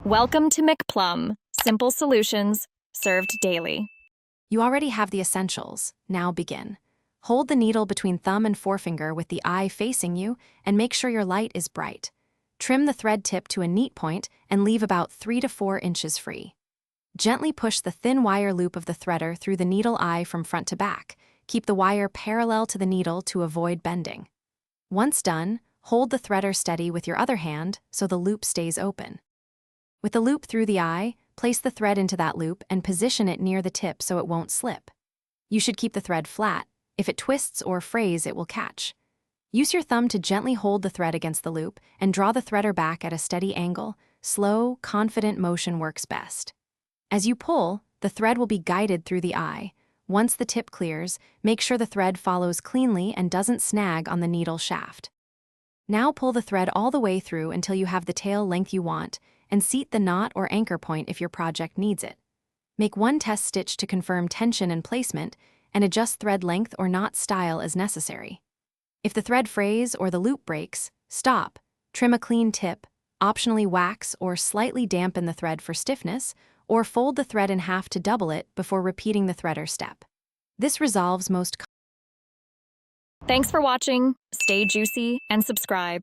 Welcome to McPlum, simple solutions served daily. You already have the essentials. Now begin. Hold the needle between thumb and forefinger with the eye facing you and make sure your light is bright. Trim the thread tip to a neat point and leave about 3 to 4 inches free. Gently push the thin wire loop of the threader through the needle eye from front to back. Keep the wire parallel to the needle to avoid bending. Once done, hold the threader steady with your other hand so the loop stays open. With the loop through the eye, place the thread into that loop and position it near the tip so it won't slip. You should keep the thread flat. If it twists or frays, it will catch. Use your thumb to gently hold the thread against the loop and draw the threader back at a steady angle. Slow, confident motion works best. As you pull, the thread will be guided through the eye. Once the tip clears, make sure the thread follows cleanly and doesn't snag on the needle shaft. Now pull the thread all the way through until you have the tail length you want, and seat the knot or anchor point if your project needs it. Make one test stitch to confirm tension and placement, and adjust thread length or knot style as necessary. If the thread frays or the loop breaks, stop, trim a clean tip, optionally wax or slightly dampen the thread for stiffness, or fold the thread in half to double it before repeating the threader step. This resolves most. Thanks for watching. Stay juicy and subscribe.